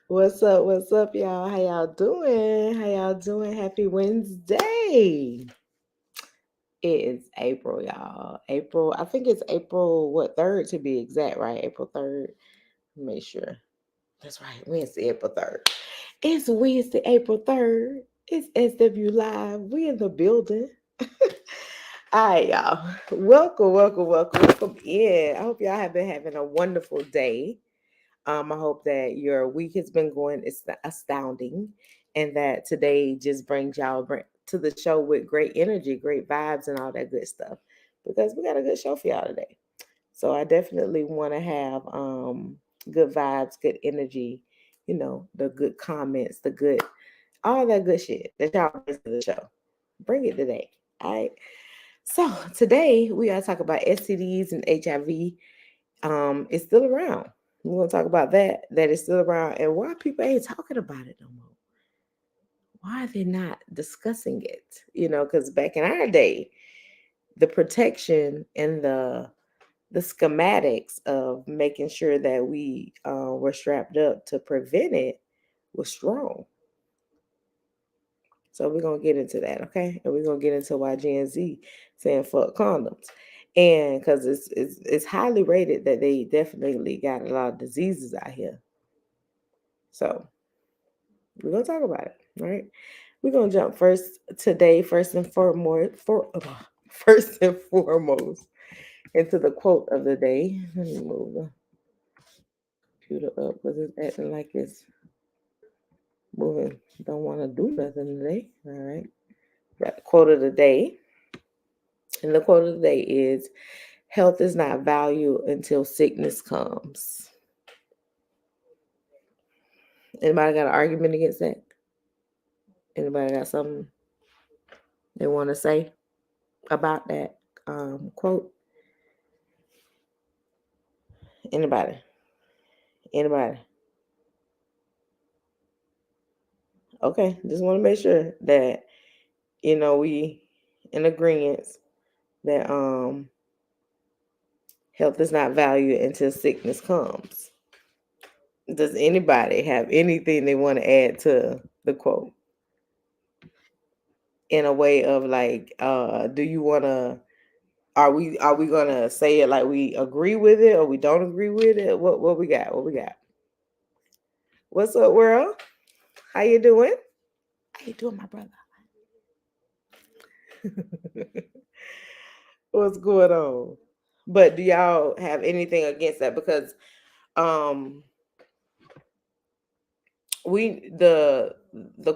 What's up? What's up, y'all? How y'all doing? How y'all doing? Happy Wednesday. It is April, y'all. April, I think it's April, what, 3rd to be exact, right? April 3rd. Make sure. That's right. Wednesday, April 3rd. It's Wednesday, April 3rd. It's SW Live. We in the building. All right, y'all. Welcome in. I hope y'all have been having a wonderful day. I hope that your week has been going astounding and that today just brings y'all to the show with great energy, great vibes, and all that good stuff because we got a good show for y'all today. So I definitely want to have good vibes, good energy, the good comments, all that good shit that y'all bring to the show. Bring it today. All right. So today we gotta talk about STDs and HIV. It's still around. We're gonna talk about that is still around and why people ain't talking about it no more. Why are they not discussing it? Because back in our day, the protection and the schematics of making sure that we were strapped up to prevent it was strong. So we're gonna get into that, okay? And we're gonna get into why Gen Z saying fuck condoms. And because it's highly rated that they definitely got a lot of diseases out here. So we're gonna talk about it, right? We're gonna jump first today, first and foremost, into the quote of the day. Let me move the computer up because it's acting like it's moving. Don't want to do nothing today. All right. Got the quote of the day. And the quote of the day is health is not valued until sickness comes. Anybody got an argument against that? Anybody got something they want to say about that quote? Anybody? Anybody? Okay, just want to make sure that we in agreement that health is not valued until sickness comes. Does anybody have anything they want to add to the quote in a way of like, do you want to? Are we gonna say it like we agree with it or we don't agree with it? What we got? What we got? What's up, world? How you doing? How you doing, my brother? What's going on? But do y'all have anything against that? Because um the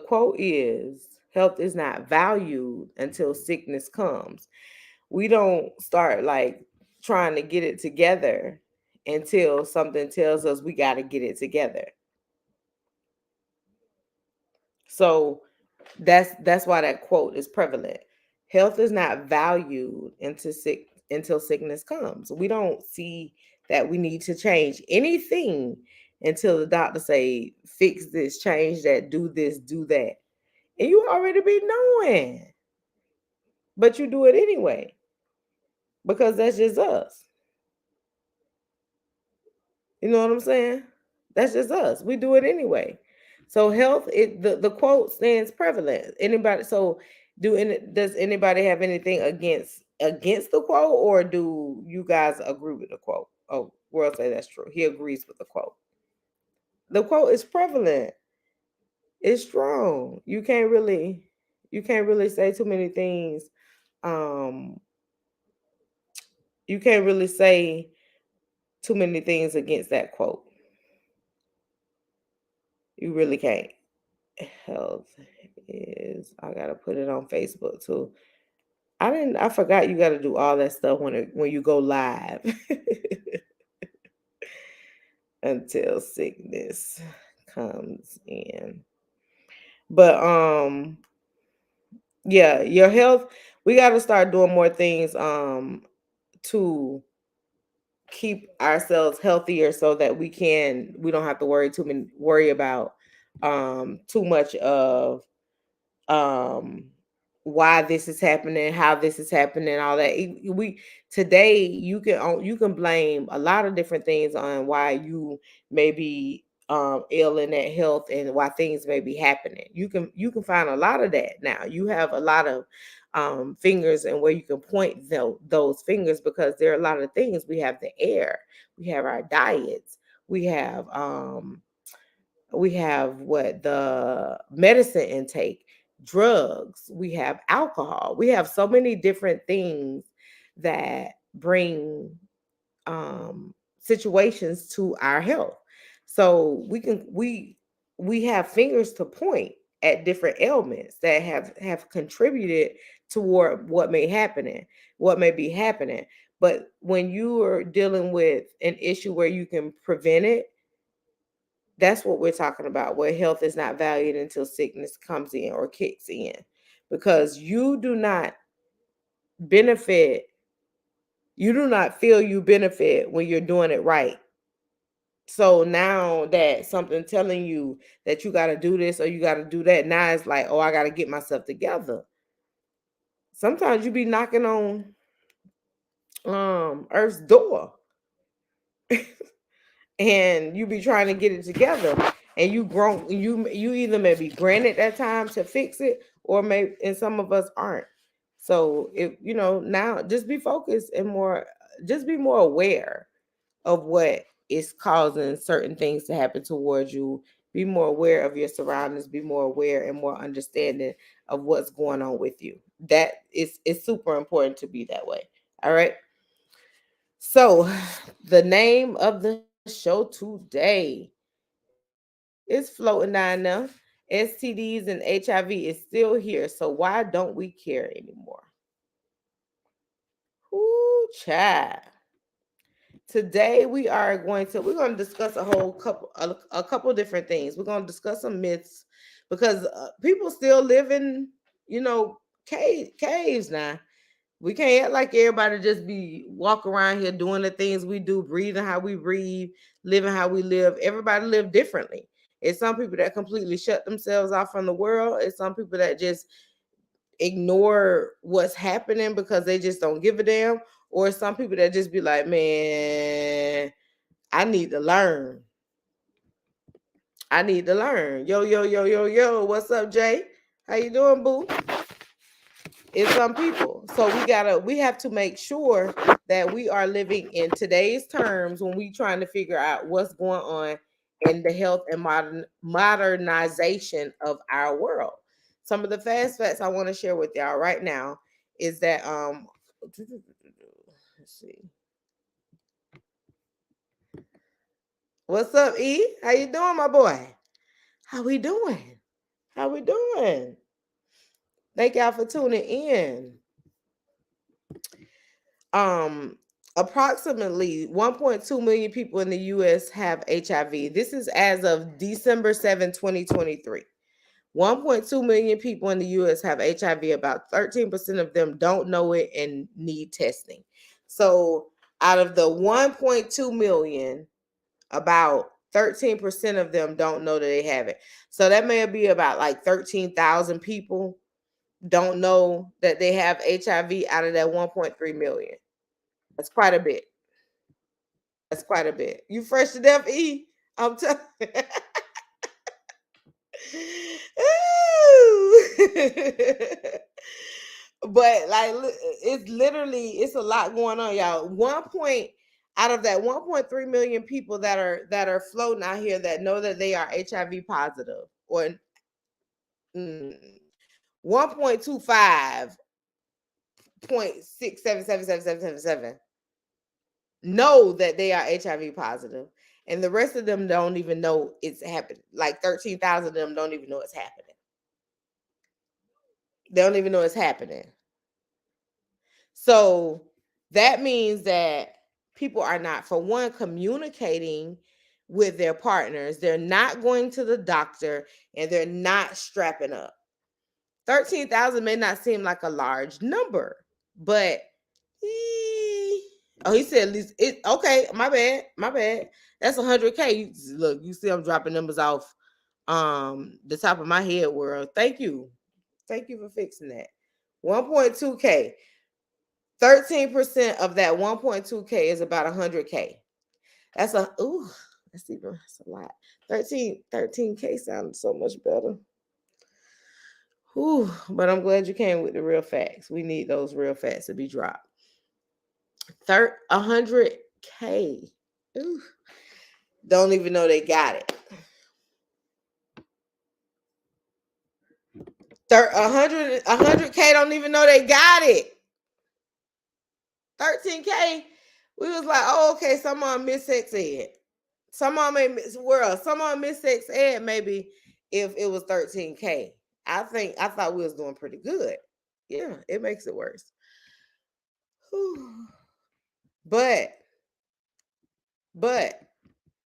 quote is health is not valued until sickness comes. We don't start like trying to get it together until something tells us we got to get it together. So that's why that quote is prevalent. Health is not valued until sickness comes. We don't see that we need to change anything until the doctor say fix this, change that, do this, do that. And you already be knowing. But you do it anyway because that's just us. You know what I'm saying? That's just us. We do it anyway. So health, the quote stands prevalent. Anybody? So does anybody have anything against the quote, or do you guys agree with the quote? Oh, World say that's true. He agrees with the quote. The quote is prevalent. It's strong. You can't really say too many things. Um, you can't really say too many things against that quote. You really can't. Health is, I gotta put it on Facebook too. I forgot you gotta do all that stuff when you go live. Until sickness comes in. But yeah, your health, we gotta start doing more things to keep ourselves healthier so that we don't have to worry about too much of um why this is happening, how this is happening, all that. We today you can blame a lot of different things on why you may be ill in that health and why things may be happening. You can find a lot of that now. You have a lot of fingers and where you can point those fingers, because there are a lot of things. We have the air, we have our diets, we have what the medicine intake, drugs, we have alcohol, we have so many different things that bring situations to our health. So we have fingers to point at different ailments that have contributed toward what may be happening. But when you are dealing with an issue where you can prevent it, that's what we're talking about, where health is not valued until sickness comes in or kicks in. Because benefit, you do not feel you benefit when you're doing it right. So now that something telling you that you got to do this or you got to do that, now it's like, oh, I got to get myself together. Sometimes you be knocking on Earth's door and you be trying to get it together, and you either may be granted that time to fix it, or maybe, and some of us aren't. So if now, just be focused and just be more aware of what is causing certain things to happen towards you. Be more aware of your surroundings, be more aware and more understanding of what's going on with you. That is, it's super important to be that way. All right. So the name of the show today is floating down there. STDs and HIV is still here. So why don't we care anymore? Ooh, child. Today we're going to discuss a couple different things. We're going to discuss some myths, because people still live in, caves now. We can't act like everybody just be walk around here doing the things we do, breathing how we breathe, living how we live. Everybody live differently. It's some people that completely shut themselves off from the world. It's some people that just ignore what's happening because they just don't give a damn. Or some people that just be like, man, I need to learn. I need to learn. Yo, yo, yo, yo, yo. What's up, Jay? How you doing, boo? It's some people. So we have to make sure that we are living in today's terms when we trying to figure out what's going on in the health and modernization of our world. Some of the fast facts I want to share with y'all right now is that let's see. What's up, E? How you doing, my boy? How we doing? How we doing? Thank y'all for tuning in. Um, Approximately 1.2 million people in the US have HIV. This is as of December 7, 2023. 1.2 million people in the US have HIV. About 13% of them don't know it and need testing. So, out of the 1.2 million, about 13% of them don't know that they have it. So that may be about like 13,000 people don't know that they have HIV out of that 1.3 million. That's quite a bit. That's quite a bit. You fresh to death, E? I'm telling you. But like, it's a lot going on, y'all. One point out of that 1.3 million people that are floating out here that know that they are HIV positive, or 1.25 0.6777777 know that they are HIV positive, and the rest of them don't even know it's happening. Like 13,000 of them don't even know it's happening. They don't even know it's happening. So that means that people are not, for one, communicating with their partners. They're not going to the doctor, and they're not strapping up. 13,000 may not seem like a large number, but he said at least it. Okay, my bad. That's 100K. Look, you see, I'm dropping numbers off the top of my head. World, thank you for fixing that. 1.2K. 13% of that 1.2K is about 100K. That's a that's a lot. 13K sounds so much better. Whew, but I'm glad you came with the real facts. We need those real facts to be dropped. 100K. Ooh, don't even know they got it. 100K don't even know they got it. 13K, we was like, oh, okay, some on miss sex ed. Some on may miss world. Some on miss sex ed maybe if it was 13K. I thought we was doing pretty good. Yeah, it makes it worse. Whew. But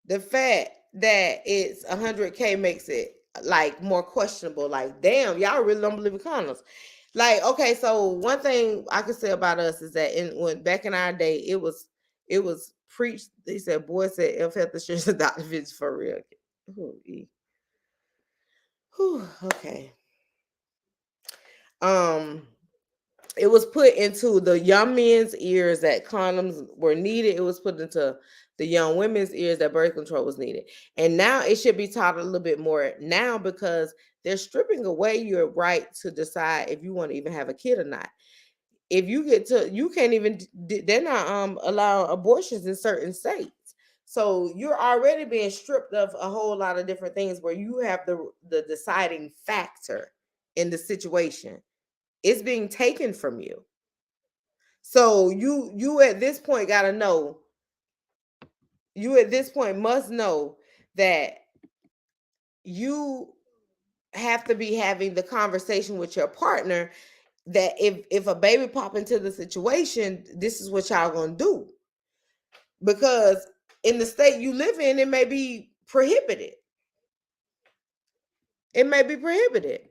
the fact that it's 100K makes it like more questionable. Like, damn, y'all really don't believe in condoms. Like, okay, so one thing I could say about us is that when back in our day, it was preached. They said, "Boy said if health insurance is Dr. Fitz for real." Ooh, whew, okay. It was put into the young men's ears that condoms were needed. It was put into the young women's ears that birth control was needed. And now it should be taught a little bit more now because they're stripping away your right to decide if you want to even have a kid or not. If you get to, you can't even, they're not allowing abortions in certain states. So you're already being stripped of a whole lot of different things where you have the deciding factor in the situation. It's being taken from you. So you at this point gotta know. You at this point must know that you have to be having the conversation with your partner that if a baby pop into the situation, this is what y'all gonna do. Because in the state you live in, it may be prohibited. It may be prohibited.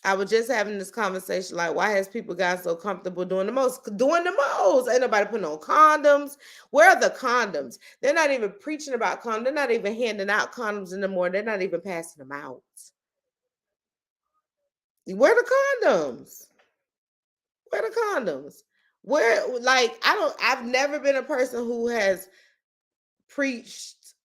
I was just having this conversation like, why has people got so comfortable doing the most? Doing the most. Ain't nobody putting on condoms. Where are the condoms? They're not even preaching about condoms. They're not even handing out condoms anymore. They're not even passing them out. Where are the condoms? Where are the condoms? Where, like, I've never been a person who has preached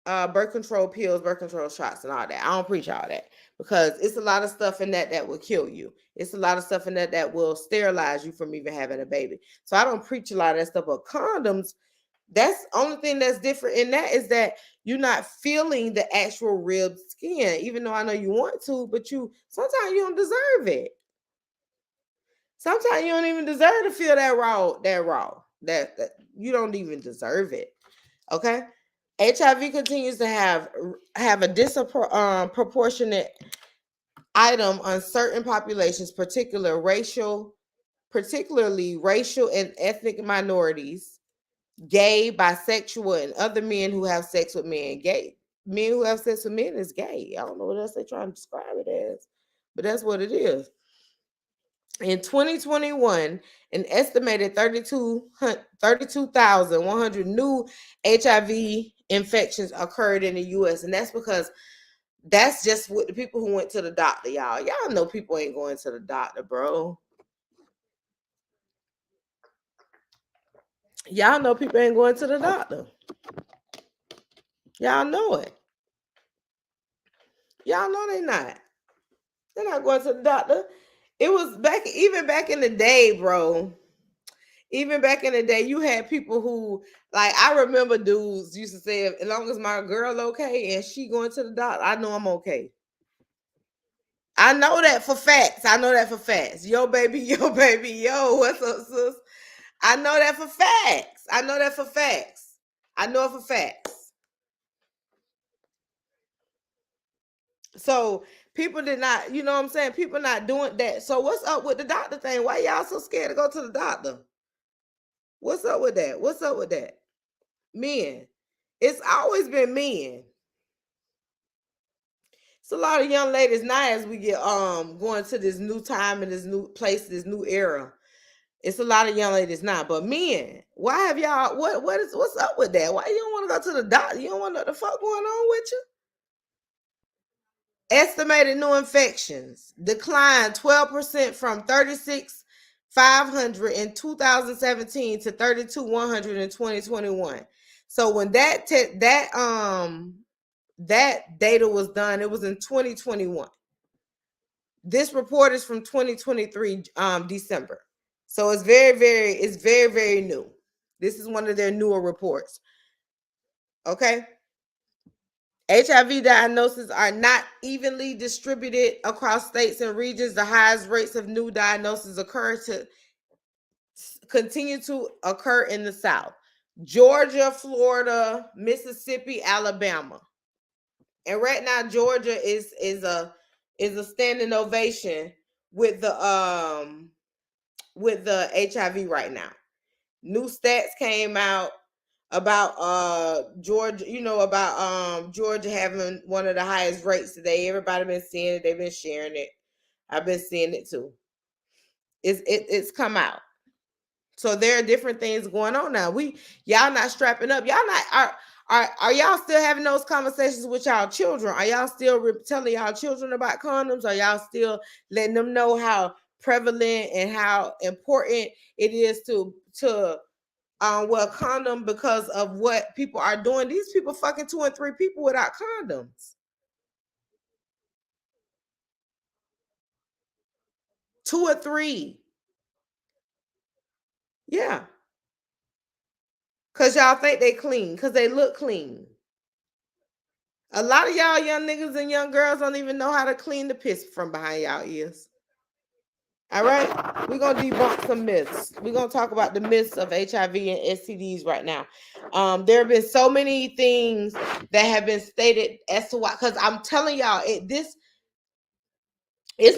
birth control pills, birth control shots, and all that. I don't preach all that because it's a lot of stuff in that will kill you. It's a lot of stuff in that will sterilize you from even having a baby. So I don't preach a lot of that stuff. But condoms, that's the only thing that's different in that is that you're not feeling the actual ribbed skin, even though I know you want to, but sometimes you don't deserve it. Sometimes you don't even deserve to feel that raw. That you don't even deserve it. Okay. HIV continues to have a disproportionate item on certain populations, particularly racial and ethnic minorities, gay, bisexual, and other men who have sex with men. Gay men who have sex with men is gay. I don't know what else they're trying to describe it as, but that's what it is. In 2021, an estimated 32,100 new HIV infections occurred in the US. And that's because that's just what the people who went to the doctor, y'all. Y'all know people ain't going to the doctor, bro. Y'all know people ain't going to the doctor. Y'all know it. Y'all know they not. They're not going to the doctor. It was even back in the day, bro. Even back in the day, you had people who, like, I remember dudes used to say, as long as my girl okay and she going to the doctor, I know I'm okay. I know that for facts. Yo, baby, yo, what's up, sis? I know that for facts. I know it for facts. So people did not, you know what I'm saying? People not doing that. So what's up with the doctor thing? Why y'all so scared to go to the doctor? What's up with that? Men. It's always been men. It's a lot of young ladies now as we get going to this new time and this new place, this new era. It's a lot of young ladies now, but men, why have y'all what's up with that? Why you don't want to go to the doctor? You don't want to know what the fuck going on with you? Estimated new infections declined 12% from 36,500 in 2017 to 32,100 in 2021. So when that data was done, it was in 2021. This report is from 2023 December. So it's very new. This is one of their newer reports. Okay. HIV diagnoses are not evenly distributed across states and regions. The highest rates of new diagnoses continue to occur in the South. Georgia, Florida, Mississippi, Alabama. And right now Georgia is a standing ovation with the HIV right now. New stats came out about Georgia, about Georgia having one of the highest rates today. Everybody been seeing it, they've been sharing it. I've been seeing it too. It's come out. So there are different things going on now. Y'all not strapping up. Y'all not are y'all still having those conversations with y'all children? Are y'all still telling y'all children about condoms? Are y'all still letting them know how prevalent and how important it is to wear a condom because of what people are doing? These people fucking 2 and 3 people without condoms. 2 or 3. Yeah. Cause y'all think they clean, cause they look clean. A lot of y'all young niggas and young girls don't even know how to clean the piss from behind y'all ears. All right, we're gonna debunk some myths. We're gonna talk about the myths of HIV and STDs right now. There have been so many things that have been stated as to why, because I'm telling y'all, it's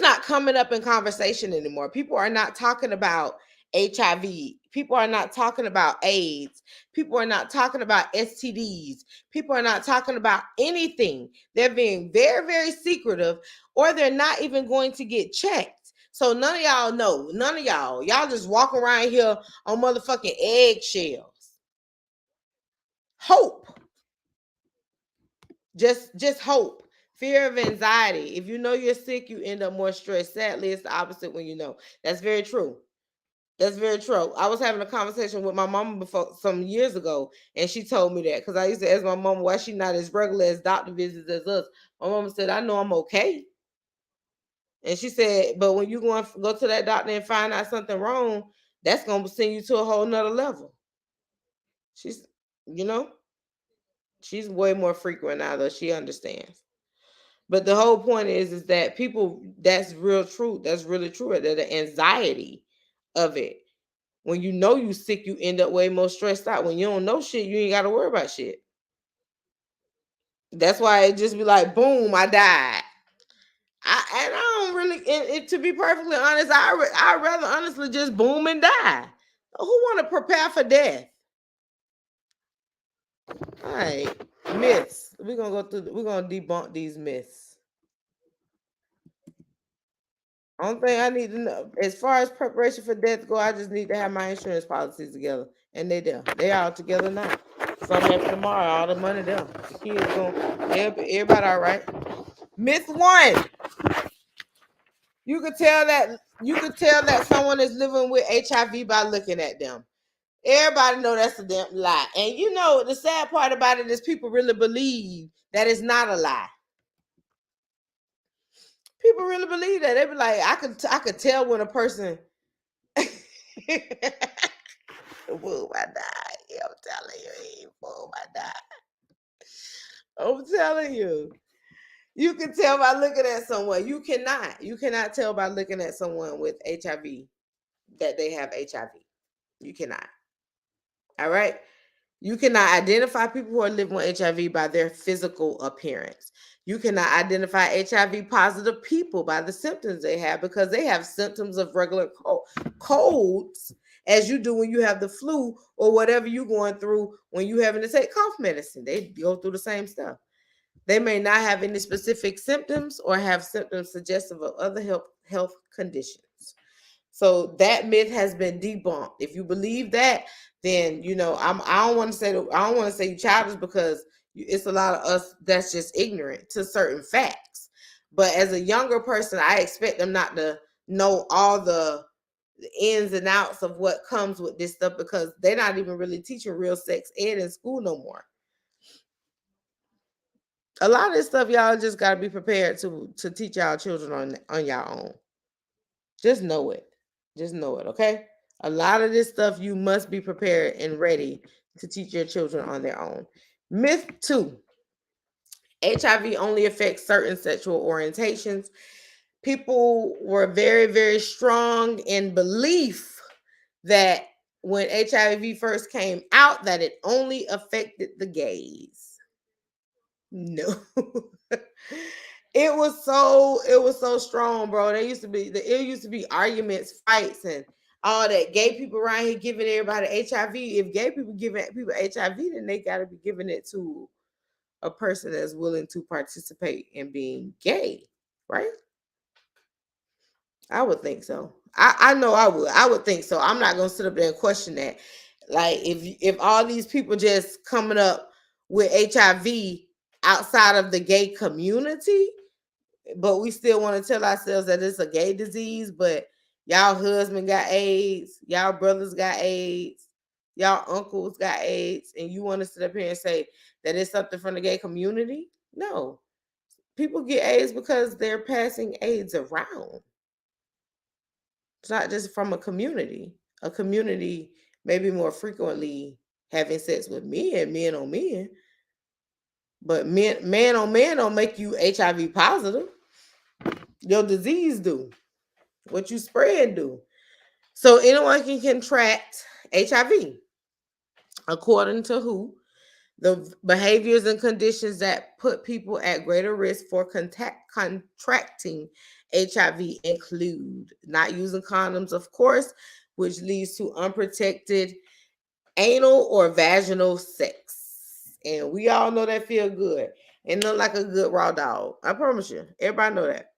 not coming up in conversation anymore. People are not talking about HIV. People are not talking about AIDS. People are not talking about STDs. People are not talking about anything. They're being very, very secretive, or they're not even going to get checked. So none of y'all know. None of y'all. Y'all just walk around here on motherfucking eggshells. Hope. Just hope. Fear of anxiety. If you know you're sick, you end up more stressed. Sadly, it's the opposite when you know. That's very true. That's very true. I was having a conversation with my mama before some years ago, and she told me that, because I used to ask my mama why she not as regular as doctor visits as us. My mama said, I know I'm okay. And she said, but when you go to that doctor and find out something wrong, that's going to send you to a whole nother level. She's, she's way more frequent now, though. She understands. But the whole point is that people, that's real truth. That's really true. That the anxiety of it. When you know you sick, you end up way more stressed out. When you don't know shit, you ain't got to worry about shit. That's why it just be like, boom, I died. I don't really, to be perfectly honest, I rather honestly just boom and die. Who want to prepare for death? All right, myths. We're gonna debunk these myths. Only thing I need to know, as far as preparation for death go, I just need to have my insurance policies together, and they all together now. Something happen tomorrow, all the money there. The kids everybody all right. Myth 1: you could tell that someone is living with HIV by looking at them. Everybody know that's a damn lie. And the sad part about it is people really believe that it's not a lie. People really believe that. They be like, I could tell when a person boom, I died. I'm telling you, boom, I died. I'm telling you. You can tell by looking at someone. You cannot tell by looking at someone with HIV that they have HIV. You cannot. All right. You cannot identify people who are living with HIV by their physical appearance. You cannot identify HIV positive people by the symptoms they have, because they have symptoms of regular colds as you do when you have the flu or whatever you're going through when you're having to take cough medicine. They go through the same stuff. They may not have any specific symptoms or have symptoms suggestive of other health conditions. So that myth has been debunked. If you believe that, then I don't want to say you childish, because it's a lot of us that's just ignorant to certain facts. But as a younger person, I expect them not to know all the ins and outs of what comes with this stuff, because they're not even really teaching real sex ed in school no more. A lot of this stuff y'all just got to be prepared to teach y'all children on your own. Just know it. Just know it, okay? A lot of this stuff you must be prepared and ready to teach your children on their own. Myth 2. HIV only affects certain sexual orientations. People were very, very strong in belief that when HIV first came out, that it only affected the gays. No. It was so strong, bro. It used to be arguments, fights, and all that. Gay people around here giving everybody HIV. If gay people giving people HIV, then they gotta be giving it to a person that's willing to participate in being gay, right? I would think so. I know I would. I would think so. I'm not gonna sit up there and question that. Like if all these people just coming up with HIV outside of the gay community, but we still want to tell ourselves that it's a gay disease, but y'all husband got AIDS, y'all brothers got AIDS, y'all uncles got AIDS, and you want to sit up here and say that it's something from the gay community? No. People get AIDS because they're passing AIDS around. It's not just from a community. A community maybe more frequently having sex with men on men, but man on man don't make you HIV positive. Your disease do. What you spread do. So anyone can contract HIV. According to WHO, the behaviors and conditions that put people at greater risk for contracting HIV include not using condoms, of course, which leads to unprotected anal or vaginal sex. And we all know that feel good. And look like a good raw dog. I promise you. Everybody know that.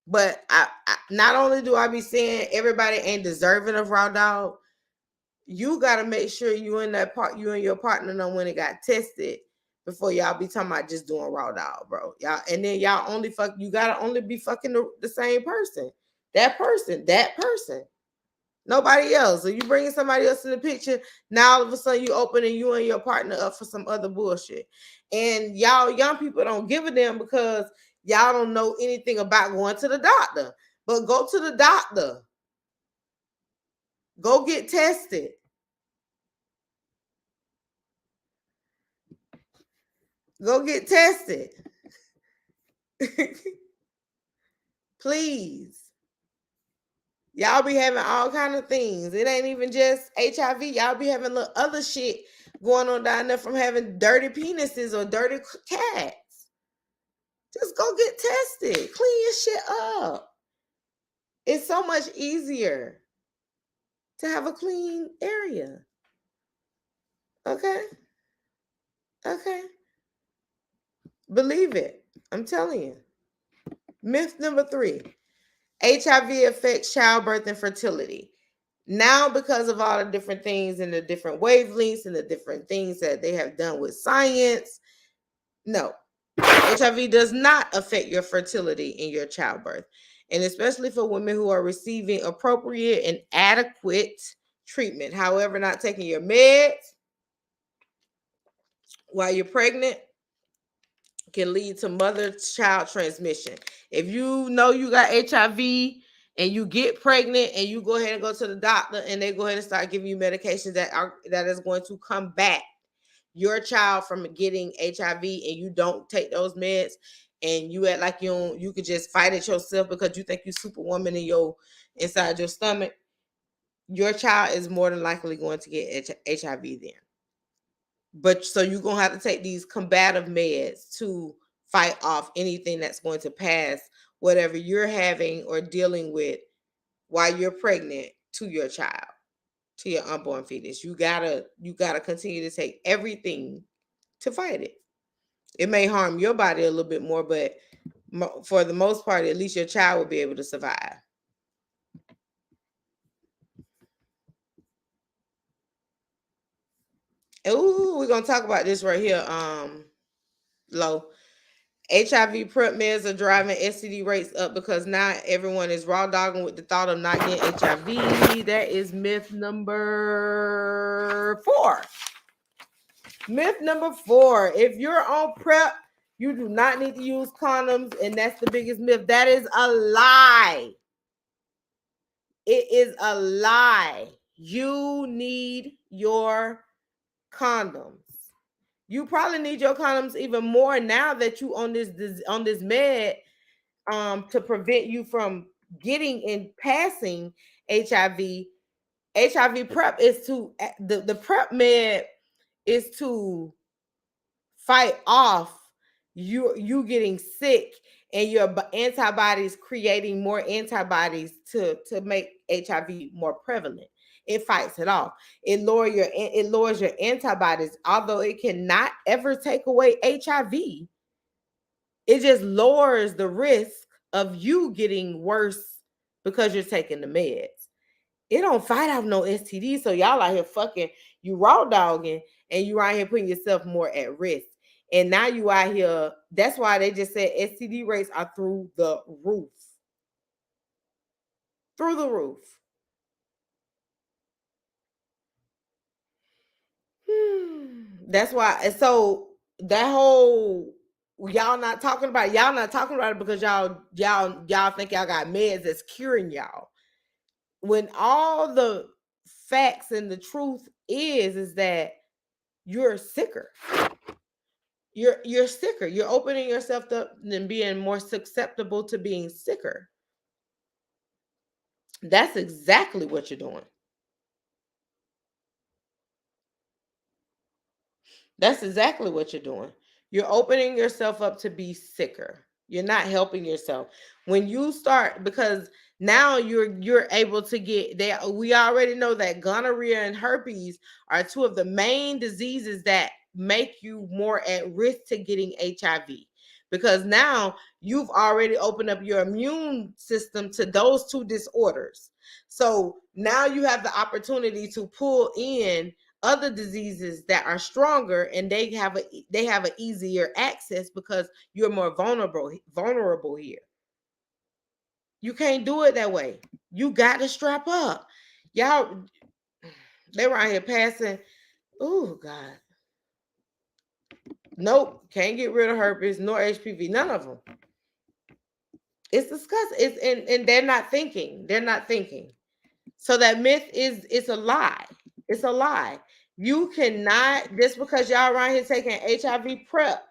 But I not only do I be saying everybody ain't deserving of raw dog, you gotta make sure you and your partner know when it got tested before y'all be talking about just doing raw dog, bro. Y'all, and then y'all only fuck. You gotta only be fucking the same person. That person. Nobody else. So you bringing somebody else in the picture. Now all of a sudden you opening you and your partner up for some other bullshit. And y'all young people don't give a damn because y'all don't know anything about going to the doctor. But go to the doctor. Go get tested. Go get tested. Please. Y'all be having all kind of things. It ain't even just HIV. Y'all be having little other shit going on down there from having dirty penises or dirty cats. Just go get tested. Clean your shit up. It's so much easier to have a clean area. Okay? Okay. Believe it. I'm telling you. Myth number 3. HIV affects childbirth and fertility. Now, because of all the different things and the different wavelengths and the different things that they have done with science, no, HIV does not affect your fertility in your childbirth. And especially for women who are receiving appropriate and adequate treatment. However, not taking your meds while you're pregnant can lead to mother-child transmission. If you know you got HIV and you get pregnant and you go ahead and go to the doctor and they go ahead and start giving you medications that is going to combat your child from getting HIV, and you don't take those meds and you act like you could just fight it yourself because you think you superwoman inside your stomach, your child is more than likely going to get HIV then. But so you're gonna have to take these combative meds to fight off anything that's going to pass whatever you're having or dealing with while you're pregnant to your child, to your unborn fetus. You gotta continue to take everything to fight it. It may harm your body a little bit more, but for the most part, at least your child will be able to survive. Ooh, we're gonna talk about this right here, Lo. HIV prep meds are driving STD rates up because now everyone is raw dogging with the thought of not getting HIV. That is myth number 4. Myth number 4. If you're on PrEP, you do not need to use condoms, and that's the biggest myth. That is a lie. It is a lie. You need your condoms. You probably need your condoms even more now that you on this med to prevent you from getting and passing HIV. HIV PrEP is to the PrEP med is to fight off you getting sick and your antibodies creating more antibodies to make HIV more prevalent. It fights it off. It lowers your antibodies, although it cannot ever take away HIV. It just lowers the risk of you getting worse because you're taking the meds. It don't fight off no STD. So y'all out here fucking, you raw dogging, and you out here putting yourself more at risk. And now you out here, that's why they just said STD rates are through the roof. Through the roof. That's why. And so that whole y'all not talking about it because y'all think y'all got meds that's curing y'all. When all the facts and the truth is that you're sicker. You're sicker. You're opening yourself up and being more susceptible to being sicker. That's exactly what you're doing. That's exactly what you're doing. You're opening yourself up to be sicker. You're not helping yourself. When you start, because now you're able to get there. We already know that gonorrhea and herpes are two of the main diseases that make you more at risk to getting HIV. Because now you've already opened up your immune system to those two disorders. So now you have the opportunity to pull in other diseases that are stronger, and they have an easier access because you're more vulnerable here. You can't do it that way. You got to strap up. Y'all, they were out here passing. Oh God. Nope, can't get rid of herpes nor HPV. None of them. It's disgusting. And they're not thinking. They're not thinking. So that myth it's a lie. It's a lie. You cannot, just because y'all around here taking HIV PrEP,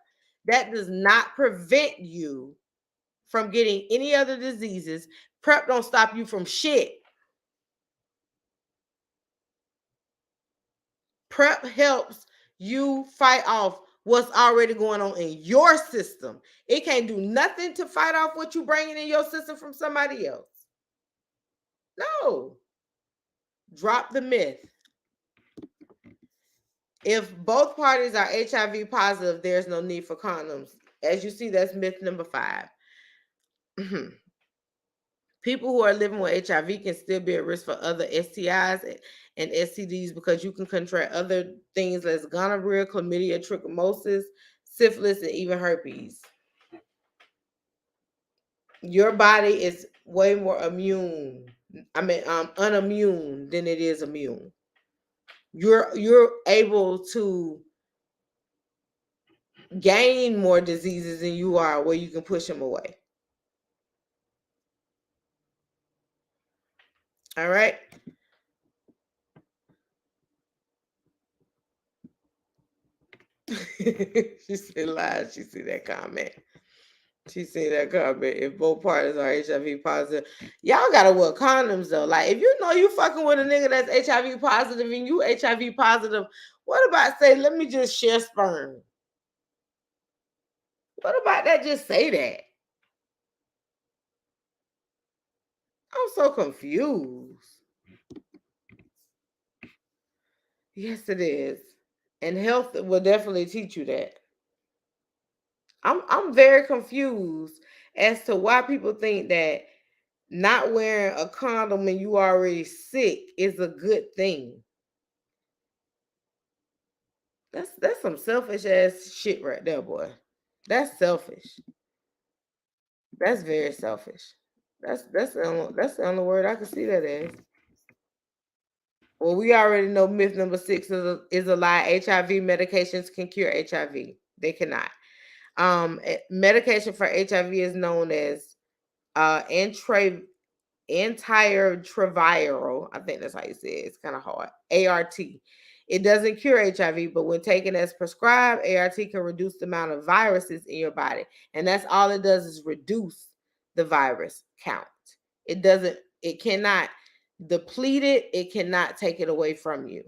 that does not prevent you from getting any other diseases. PrEP don't stop you from shit. PrEP helps you fight off what's already going on in your system. It can't do nothing to fight off what you bringing in your system from somebody else. No. Drop the myth. If both parties are HIV positive, there's no need for condoms. As you see, that's myth number 5. People who are living with HIV can still be at risk for other STIs and STDs because you can contract other things as gonorrhea, chlamydia, trichomonas, syphilis, and even herpes. Your body is way more unimmune than it is immune. You're able to gain more diseases than you are where you can push them away. All right. She said lies. She see that comment. She see that comment. If both parties are HIV positive, y'all gotta wear condoms though. Like if you know you fucking with a nigga that's HIV positive and you HIV positive, what about say, let me just share sperm? What about that? Just say that. I'm so confused. Yes, it is. And health will definitely teach you that. I'm very confused as to why people think that not wearing a condom when you already sick is a good thing. That's some selfish ass shit right there, boy. That's selfish. That's very selfish. That's the only word I can see that as. Well, we already know myth number 6 is a lie. HIV medications can cure HIV. They cannot. Medication for HIV is known as antiretroviral. I think that's how you say it. It's kind of hard. ART. It doesn't cure HIV, but when taken as prescribed, ART can reduce the amount of viruses in your body. And that's all it does is reduce the virus count. It cannot deplete it. It cannot take it away from you.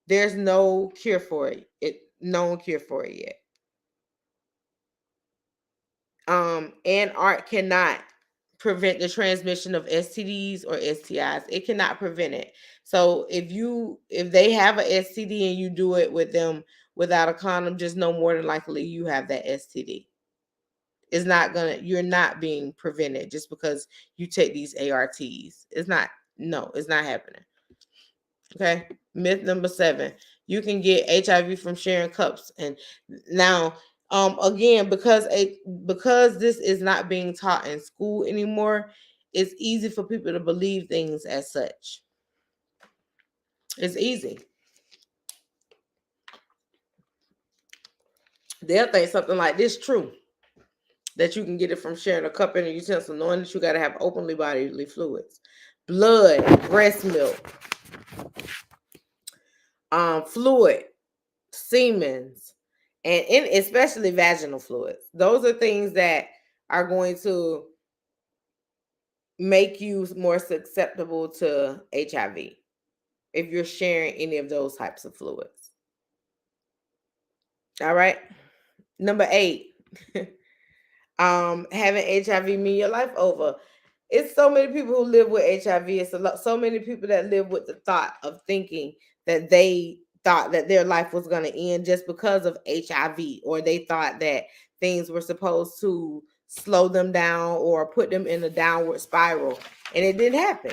There's no cure for it. No cure for it yet. And art cannot prevent the transmission of STDs or STIs. It cannot prevent it. So if they have a STD and you do it with them without a condom, just know more than likely you have that STD. You're not being prevented just because you take these ARTs. It's not happening. Okay. Myth number 7. You can get HIV from sharing cups. And now, again, because this is not being taught in school anymore, it's easy for people to believe things as such. It's easy. They'll think something like this true, that you can get it from sharing a cup and a utensil, knowing that you got to have openly bodily fluids, blood, breast milk, fluid, semens, and especially vaginal fluids. Those are things that are going to make you more susceptible to HIV if you're sharing any of those types of fluids. All right. Number 8. Having HIV mean your life over. It's so many people who live with HIV. It's so many people that live with the thought of thinking that they thought that their life was going to end just because of HIV, or they thought that things were supposed to slow them down or put them in a downward spiral. And it didn't happen.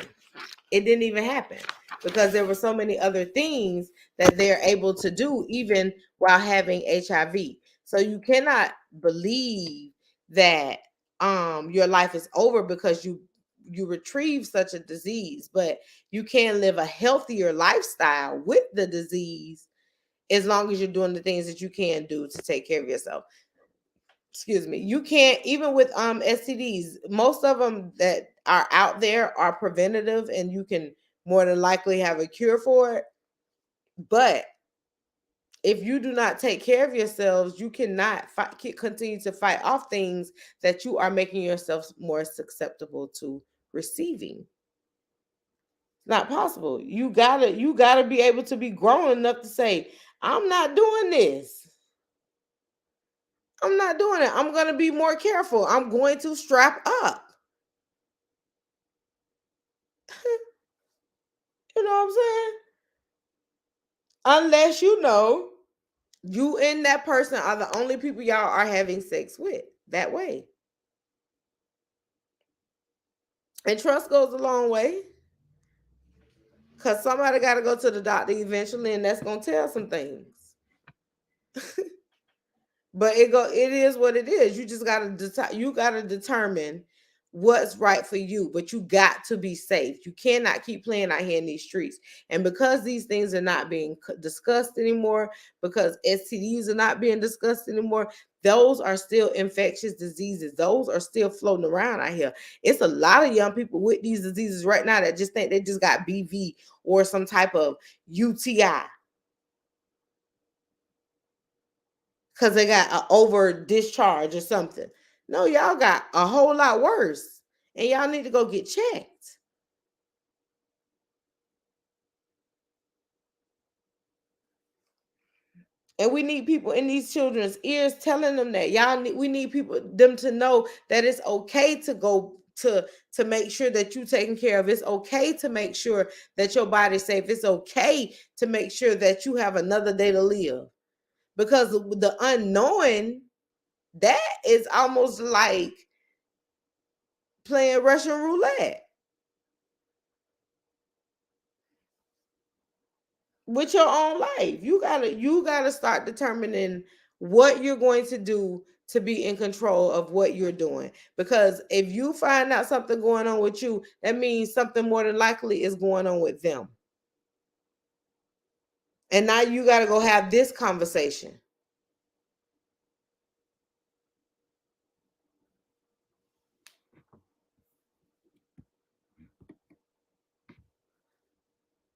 It didn't even happen because there were so many other things that they're able to do even while having HIV. So you cannot believe that your life is over because you retrieve such a disease, but you can live a healthier lifestyle with the disease as long as you're doing the things that you can do to take care of yourself. Excuse me. You can't, even with STDs, most of them that are out there are preventative and you can more than likely have a cure for it. But if you do not take care of yourselves, you cannot continue to fight off things that you are making yourself more susceptible to receiving. It's not possible. You gotta be able to be grown enough to say, I'm not doing this. I'm not doing it. I'm going to be more careful. I'm going to strap up. You know what I'm saying? Unless you know you and that person are the only people y'all are having sex with that way. And trust goes a long way. Because somebody got to go to the doctor eventually, and that's going to tell some things. But it is what it is. You just gotta determine what's right for you. But you got to be safe. You cannot keep playing out here in these streets. And because these things are not being discussed anymore, because STDs are not being discussed anymore, those are still infectious diseases. Those are still floating around out here. It's a lot of young people with these diseases right now that just think they just got BV or some type of UTI. Because they got an over discharge or something. No, y'all got a whole lot worse. And y'all need to go get checked. And we need people in these children's ears telling them that we need them to know that it's okay to go to make sure that you're taken care of. It's okay to make sure that your body's safe. It's okay to make sure that you have another day to live. Because the unknowing, that is almost like playing Russian roulette with your own life. You gotta start determining what you're going to do to be in control of what you're doing. Because if you find out something going on with you, that means something more than likely is going on with them. And now you got to go have this conversation.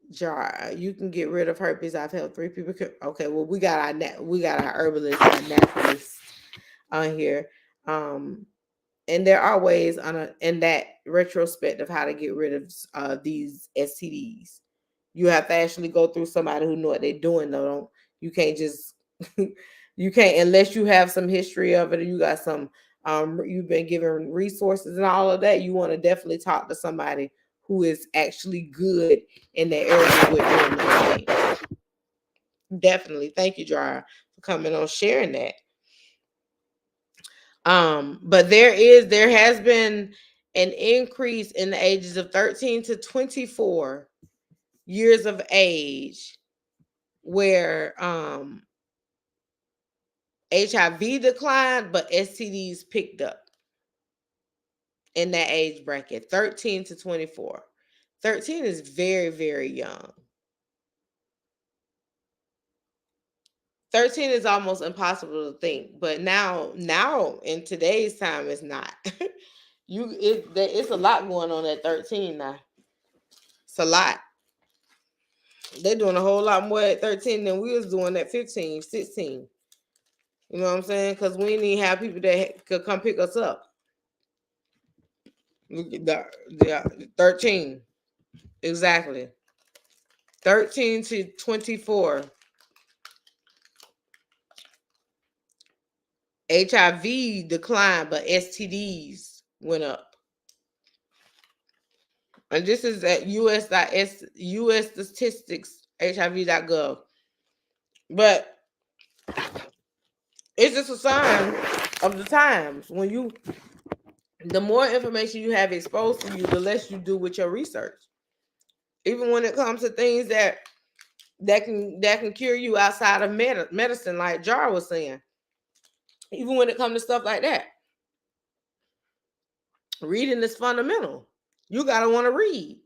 Jar, you can get rid of herpes. I've helped 3 people. Okay, well, we got our herbalist, our naturalist on here. And there are ways in that retrospect of how to get rid of these STDs. You have to actually go through somebody who know what they're doing. Though, you can't just you can't, unless you have some history of it, or you got some you've been given resources and all of that. You want to definitely talk to somebody who is actually good in that area with doing those things. Definitely, thank you, Jar, for coming on sharing that. But there has been an increase in the ages of 13 to 24 years of age where HIV declined, but STDs picked up in that age bracket, 13 to 24. 13 is very, very young. 13 is almost impossible to think, but now in today's time, it's not. It's a lot going on at 13 now. It's a lot. They're doing a whole lot more at 13 than we was doing at 15, 16. You know what I'm saying? Because we didn't even have people that could come pick us up. Yeah, 13. Exactly. 13 to 24. HIV declined, but STDs went up. And this is at US statistics, HIV.gov. But it's just a sign of the times. The more information you have exposed to you, the less you do with your research. Even when it comes to things that can cure you outside of medicine, like Jar was saying. Even when it comes to stuff like that, reading is fundamental. You gotta want to read.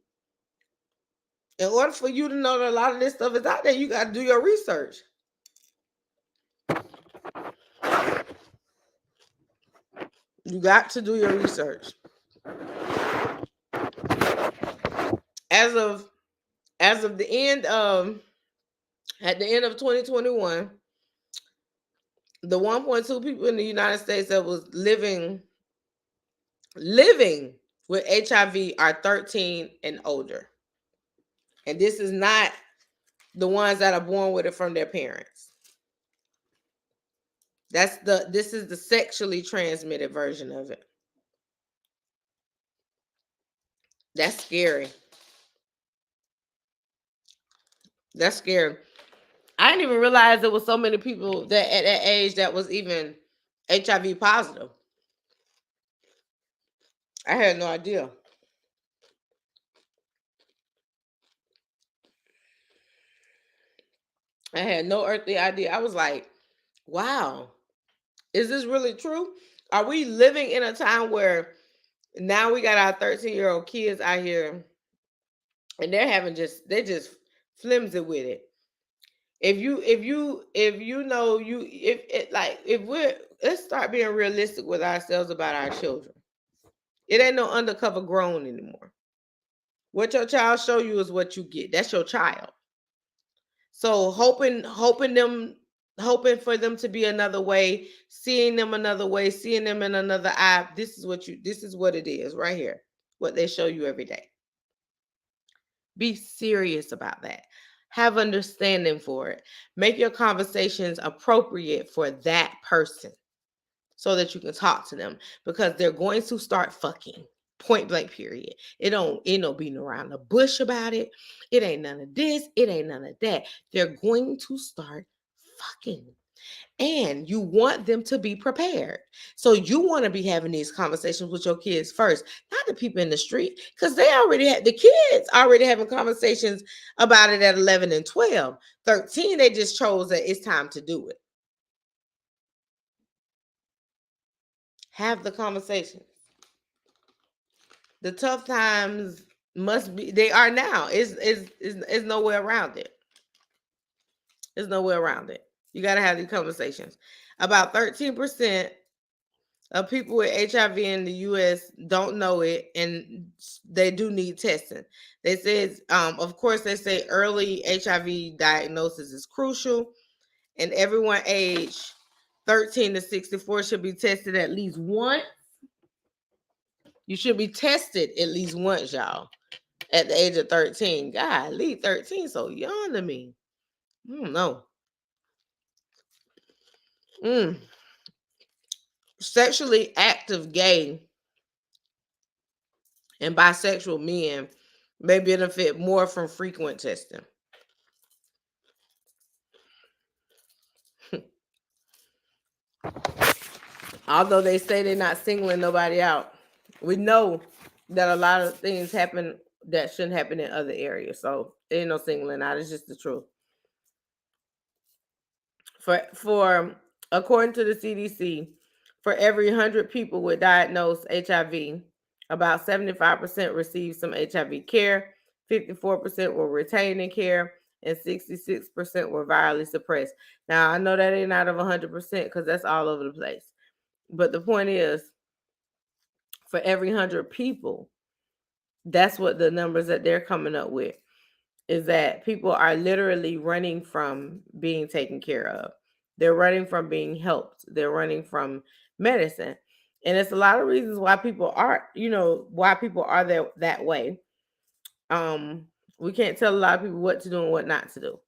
In order for you to know that a lot of this stuff is out there, you got to do your research. You got to do your research. As of the end of at the end of 2021, the 1.2 people in the United States that was living with HIV are 13 and older. And this is not the ones that are born with it from their parents. This is the sexually transmitted version of it. That's scary. That's scary. I didn't even realize there was so many people that at that age that was even HIV positive. I had no idea. I had no earthly idea. I was like, wow, is this really true? Are we living in a time where now we got our 13-year-old kids out here and they're just flimsy with it? If we're let's start being realistic with ourselves about our children. It ain't no undercover grown anymore. What your child show you is what you get. That's your child. So hoping for them to be another way, seeing them another way, seeing them in another eye. This is what it is right here. What they show you every day. Be serious about that. Have understanding for it. Make your conversations appropriate for that person so that you can talk to them, because they're going to start fucking. Point blank, period. It ain't no beating around the bush about it. It ain't none of this. It ain't none of that. They're going to start fucking. And you want them to be prepared. So you want to be having these conversations with your kids first, not the people in the street, because the kids already having conversations about it at 11 and 12. 13, they just chose that it's time to do it. Have the conversations. The tough times must be, they are now. It's nowhere around it. There's nowhere around it. You got to have these conversations. About 13% of people with HIV in the U.S. don't know it, and they do need testing. They said, of course, they say early HIV diagnosis is crucial, and everyone age 13 to 64 should be tested at least once. You should be tested at least once, y'all, at the age of 13. God, leave 13 so young to me. I don't know. Sexually active gay and bisexual men may benefit more from frequent testing. Although they say they're not singling nobody out, we know that a lot of things happen that shouldn't happen in other areas. So there ain't no singling out. It's just the truth. For according to the CDC, for every 100 people with diagnosed HIV, about 75% receive some HIV care, 54% were retained in care, and 66% were virally suppressed. Now, I know that ain't out of 100% because that's all over the place. But the point is, for every 100 people, that's what the numbers that they're coming up with, is that people are literally running from being taken care of. They're running from being helped. They're running from medicine. And it's a lot of reasons why people are, why people are that way. We can't tell a lot of people what to do and what not to do.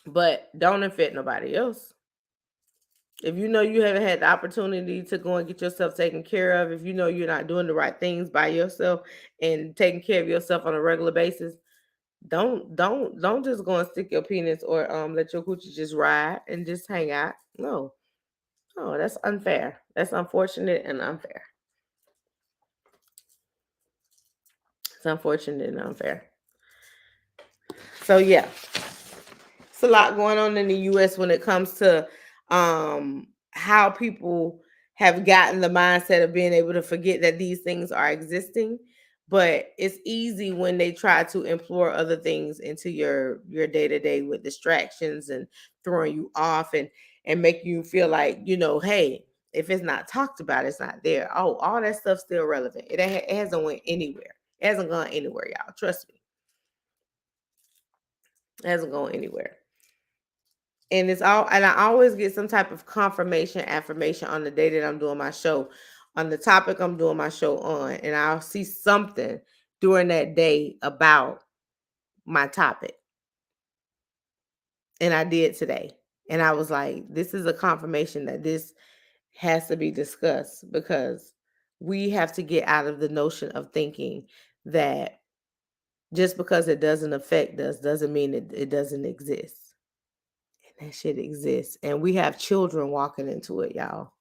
But don't infect nobody else. If you know you haven't had the opportunity to go and get yourself taken care of, if you know you're not doing the right things by yourself and taking care of yourself on a regular basis, don't just go and stick your penis or let your coochie just ride and just hang out. No, that's unfair. That's unfortunate and unfair. It's unfortunate and unfair. So yeah, it's a lot going on in the U.S. when it comes to how people have gotten the mindset of being able to forget that these things are existing. But it's easy when they try to implore other things into your day-to-day with distractions and throwing you off and make you feel like, hey, if it's not talked about, it's not there. Oh, all that stuff's still relevant. It hasn't went anywhere. It hasn't gone anywhere, y'all. Trust me. It hasn't gone anywhere. And I always get some type of affirmation on the day that I'm doing my show, on the topic I'm doing my show on, and I'll see something during that day about my topic. And I did today. And I was like, this is a confirmation that this has to be discussed, because we have to get out of the notion of thinking that just because it doesn't affect us doesn't mean it doesn't exist. That shit exists. And we have children walking into it, y'all.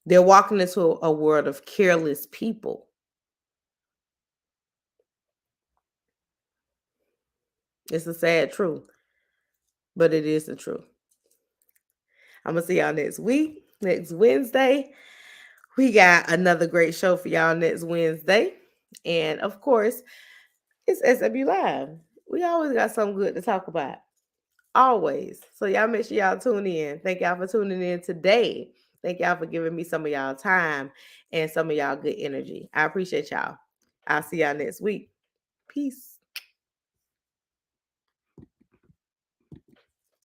They're walking into a world of careless people. It's a sad truth, but it is the truth. I'm going to see y'all next week, next Wednesday. We got another great show for y'all next Wednesday. And of course, it's SW Live. We always got something good to talk about. Always. So y'all make sure y'all tune in. Thank y'all for tuning in today. Thank y'all for giving me some of y'all time and some of y'all good energy. I appreciate y'all. I'll see y'all next week. Peace.